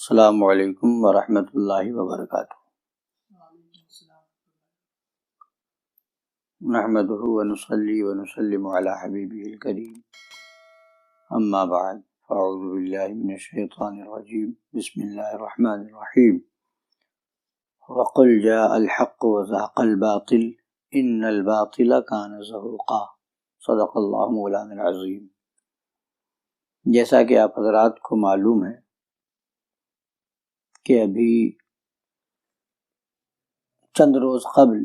السلام علیکم ورحمۃ اللہ وبرکاتہ۔ نحمده ونصلي ونسلم على حبیبہ الکریم، اما بعد فاعوذ باللہ من الشیطان الرجیم، بسم اللہ الرحمن الرحیم۔ وقل جاء الحق وزهق الباطل ان الباطل كان زهوقا، صدق اللہ مولانا العظیم۔ جیسا کہ آپ حضرات کو معلوم ہے کہ ابھی چند روز قبل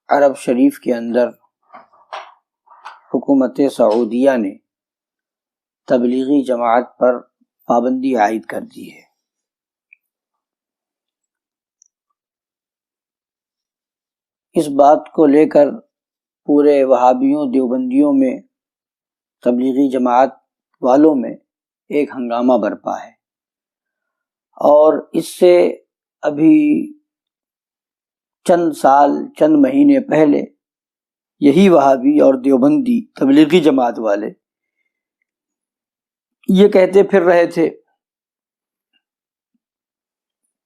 عرب شریف کے اندر حکومت سعودیہ نے تبلیغی جماعت پر پابندی عائد کر دی ہے۔ اس بات کو لے کر پورے وہابیوں دیوبندیوں میں تبلیغی جماعت والوں میں ایک ہنگامہ برپا ہے، اور اس سے ابھی چند سال چند مہینے پہلے یہی وہابی اور دیوبندی تبلیغی جماعت والے یہ کہتے پھر رہے تھے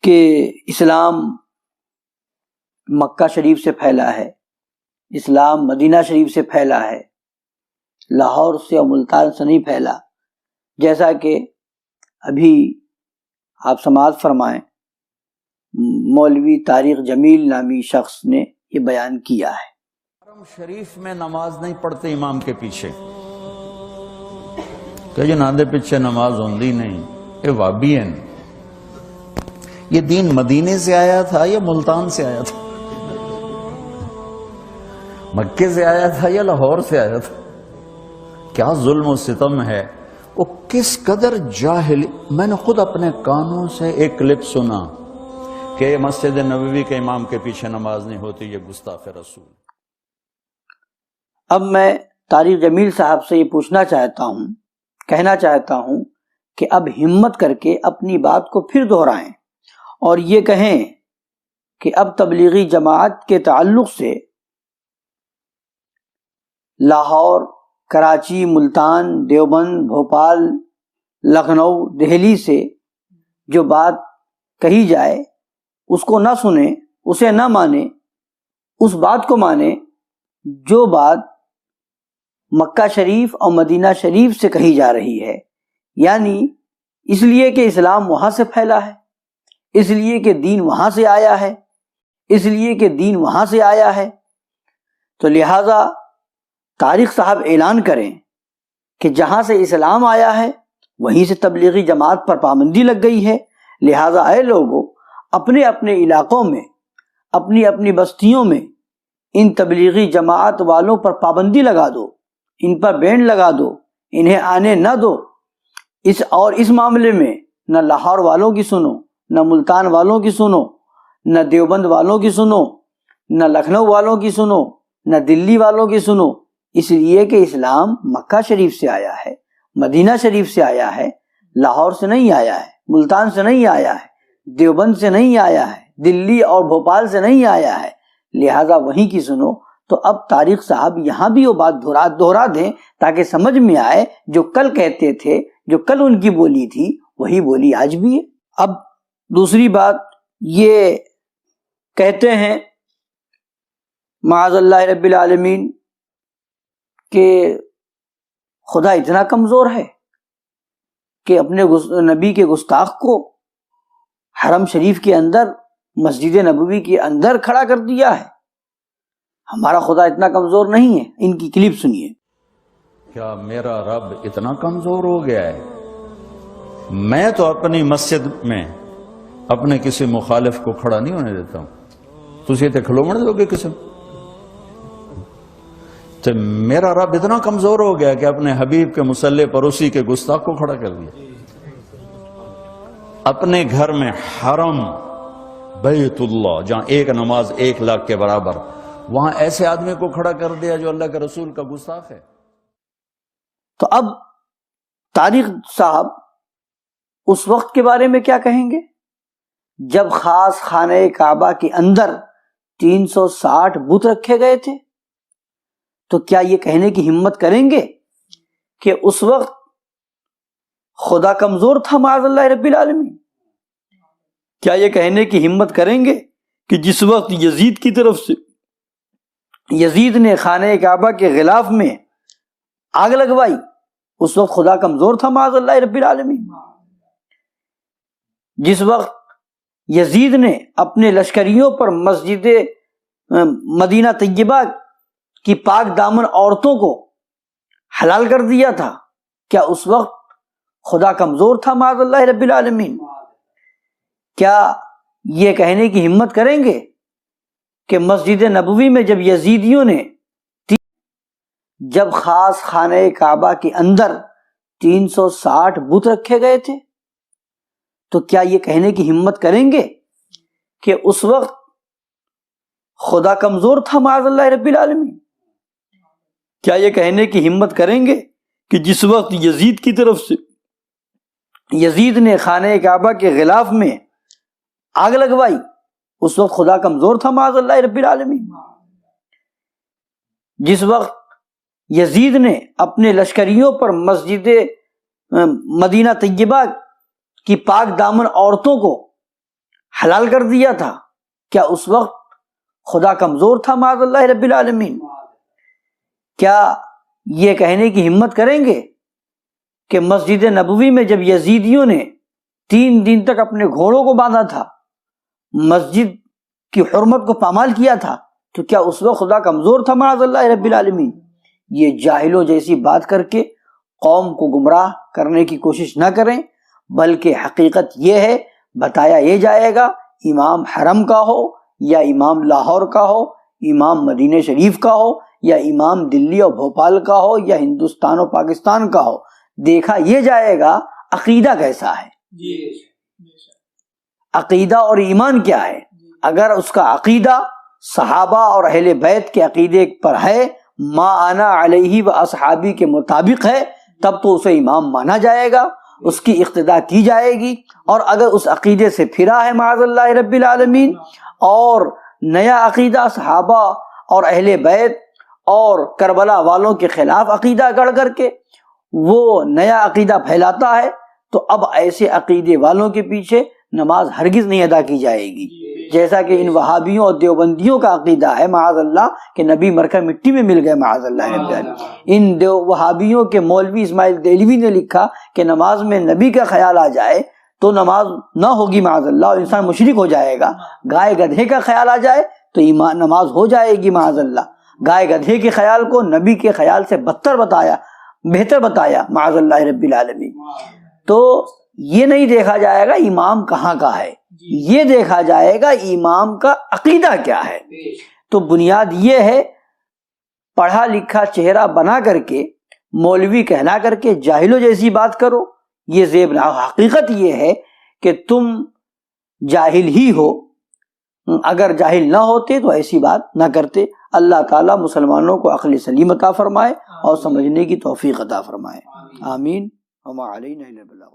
کہ اسلام مکہ شریف سے پھیلا ہے، اسلام مدینہ شریف سے پھیلا ہے، لاہور سے اور ملتان سے نہیں پھیلا، جیسا کہ ابھی آپ سماعت فرمائیں مولوی طارق جمیل نامی شخص نے یہ بیان کیا ہے۔ حرم شریف میں نماز نہیں پڑھتے امام کے پیچھے، کہ جنہاں دے پیچھے نماز ہوندی نہیں، یہ وابی ہیں۔ یہ دین مدینے سے آیا تھا یا ملتان سے آیا تھا؟ مکے سے آیا تھا یا لاہور سے آیا تھا؟ کیا ظلم و ستم ہے، وہ کس قدر جاہل۔ میں نے خود اپنے کانوں سے ایک کلپ سنا کہ مسجد نبوی کے امام کے پیچھے نماز نہیں ہوتی، یہ گستاخ رسول۔ اب میں طارق جمیل صاحب سے یہ پوچھنا چاہتا ہوں، کہنا چاہتا ہوں کہ اب ہمت کر کے اپنی بات کو پھر دہرائیں اور یہ کہیں کہ اب تبلیغی جماعت کے تعلق سے لاہور، کراچی، ملتان، دیوبند، بھوپال، لکھنؤ، دہلی سے جو بات کہی جائے اس کو نہ سنیں، اسے نہ مانیں، اس بات کو مانیں جو بات مکہ شریف اور مدینہ شریف سے کہی جا رہی ہے، یعنی اس لیے کہ اسلام وہاں سے پھیلا ہے، اس لیے کہ دین وہاں سے آیا ہے، اس لیے کہ دین وہاں سے آیا ہے، تو لہٰذا طارق صاحب اعلان کریں کہ جہاں سے اسلام آیا ہے وہیں سے تبلیغی جماعت پر پابندی لگ گئی ہے، لہٰذا اے لوگوں اپنے اپنے علاقوں میں، اپنی اپنی بستیوں میں ان تبلیغی جماعت والوں پر پابندی لگا دو، ان پر بین لگا دو، انہیں آنے نہ دو۔ اس معاملے میں نہ لاہور والوں کی سنو، نہ ملتان والوں کی سنو، نہ دیوبند والوں کی سنو، نہ لکھنؤ والوں کی سنو، نہ دلی والوں کی سنو، اس لیے کہ اسلام مکہ شریف سے آیا ہے، مدینہ شریف سے آیا ہے، لاہور سے نہیں آیا ہے، ملتان سے نہیں آیا ہے، دیوبند سے نہیں آیا ہے، دلی اور بھوپال سے نہیں آیا ہے، لہٰذا وہیں کی سنو۔ تو اب طارق صاحب یہاں بھی وہ بات دہرا دیں تاکہ سمجھ میں آئے، جو کل کہتے تھے، جو کل ان کی بولی تھی وہی بولی آج بھی ہے۔ اب دوسری بات یہ کہتے ہیں معاذ اللہ رب العالمین کہ خدا اتنا کمزور ہے کہ اپنے نبی کے گستاخ کو حرم شریف کے اندر، مسجد نبوی کے اندر کھڑا کر دیا ہے۔ ہمارا خدا اتنا کمزور نہیں ہے۔ ان کی کلپ سنیے۔ کیا میرا رب اتنا کمزور ہو گیا ہے؟ میں تو اپنی مسجد میں اپنے کسی مخالف کو کھڑا نہیں ہونے دیتا ہوں۔ تسی تے کھلومڑ دو گے کسی تو میرا رب اتنا کمزور ہو گیا کہ اپنے حبیب کے مصلی پر اسی کے گستاخ کو کھڑا کر دیا۔ اپنے گھر میں حرم بیت اللہ جہاں ایک نماز 1,00,000 کے برابر، وہاں ایسے آدمی کو کھڑا کر دیا جو اللہ کے رسول کا گستاخ ہے۔ تو اب طارق صاحب اس وقت کے بارے میں کیا کہیں گے جب خاص خانہ کعبہ کے اندر 360 بت رکھے گئے تھے؟ تو کیا یہ کہنے کی ہمت کریں گے کہ اس وقت خدا کمزور تھا معاذ اللہ رب العالمین؟ کیا یہ کہنے کی ہمت کریں گے کہ جس وقت یزید کی طرف سے یزید نے خانہ کعبہ کے غلاف میں آگ لگوائی اس وقت خدا کمزور تھا معاذ اللہ رب العالمین؟ جس وقت یزید نے اپنے لشکریوں پر مسجد مدینہ طیبہ کی پاک دامن عورتوں کو حلال کر دیا تھا، کیا اس وقت خدا کمزور تھا معاذ اللہ رب العالمین؟ کیا یہ کہنے کی ہمت کریں گے کہ مسجد نبوی میں جب یزیدیوں نے جب خاص خانہ کعبہ کے اندر 360 بت رکھے گئے تھے تو کیا یہ کہنے کی ہمت کریں گے کہ اس وقت خدا کمزور تھا معاذ اللہ رب العالمین؟ کیا یہ کہنے کی ہمت کریں گے کہ جس وقت یزید کی طرف سے یزید نے خانہ کعبہ کے غلاف میں آگ لگوائی اس وقت خدا کمزور تھا معاذ اللہ رب العالمین؟ جس وقت یزید نے اپنے لشکریوں پر مسجد مدینہ طیبہ کی پاک دامن عورتوں کو حلال کر دیا تھا، کیا اس وقت خدا کمزور تھا معاذ اللہ رب العالمین؟ کیا یہ کہنے کی ہمت کریں گے کہ مسجد نبوی میں جب یزیدیوں نے 3 دن تک اپنے گھوڑوں کو باندھا تھا، مسجد کی حرمت کو پامال کیا تھا، تو کیا اس وقت خدا کمزور تھا معاذ اللہ رب العالمین؟ یہ جاہلوں جیسی بات کر کے قوم کو گمراہ کرنے کی کوشش نہ کریں، بلکہ حقیقت یہ ہے، بتایا یہ جائے گا امام حرم کا ہو یا امام لاہور کا ہو، امام مدینہ شریف کا ہو یا امام دلی اور بھوپال کا ہو یا ہندوستان اور پاکستان کا ہو، دیکھا یہ جائے گا عقیدہ کیسا ہے، عقیدہ اور ایمان کیا ہے۔ اگر اس کا عقیدہ صحابہ اور اہل بیت کے عقیدے پر ہے، ما انا علیہ و اصحابی کے مطابق ہے، تب تو اسے امام مانا جائے گا، اس کی اقتداء کی جائے گی۔ اور اگر اس عقیدے سے پھرا ہے معاذ اللہ رب العالمین اور نیا عقیدہ صحابہ اور اہل بیت اور کربلا والوں کے خلاف عقیدہ گڑھ کر کے وہ نیا عقیدہ پھیلاتا ہے، تو اب ایسے عقیدے والوں کے پیچھے نماز ہرگز نہیں ادا کی جائے گی، جیسا کہ ان وہابیوں اور دیوبندیوں کا عقیدہ ہے معاذ اللہ کہ نبی مر کر مٹی میں مل گئے معاذ اللہ رب العالمین۔ ان وہابیوں کے مولوی اسماعیل دہلوی نے لکھا کہ نماز میں نبی کا خیال آ جائے تو نماز نہ ہوگی معاذ اللہ، اور انسان مشرک ہو جائے گا۔ گائے گدھے کا خیال آ جائے تو نماز ہو جائے گی معاذ اللہ۔ گائے گدھے کے خیال کو نبی کے خیال سے بہتر بتایا معاذ اللہ رب العالمین۔ تو یہ نہیں دیکھا جائے گا امام کہاں کا ہے، یہ دیکھا جائے گا امام کا عقیدہ کیا ہے۔ تو بنیاد یہ ہے، پڑھا لکھا چہرہ بنا کر کے مولوی کہلا کر کے جاہلوں جیسی بات کرو، یہ زیب نہ۔ حقیقت یہ ہے کہ تم جاہل ہی ہو، اگر جاہل نہ ہوتے تو ایسی بات نہ کرتے۔ اللہ تعالیٰ مسلمانوں کو عقل سلیم عطا فرمائے اور سمجھنے کی توفیق عطا فرمائے، آمین۔ وما علینا الا البلاغ۔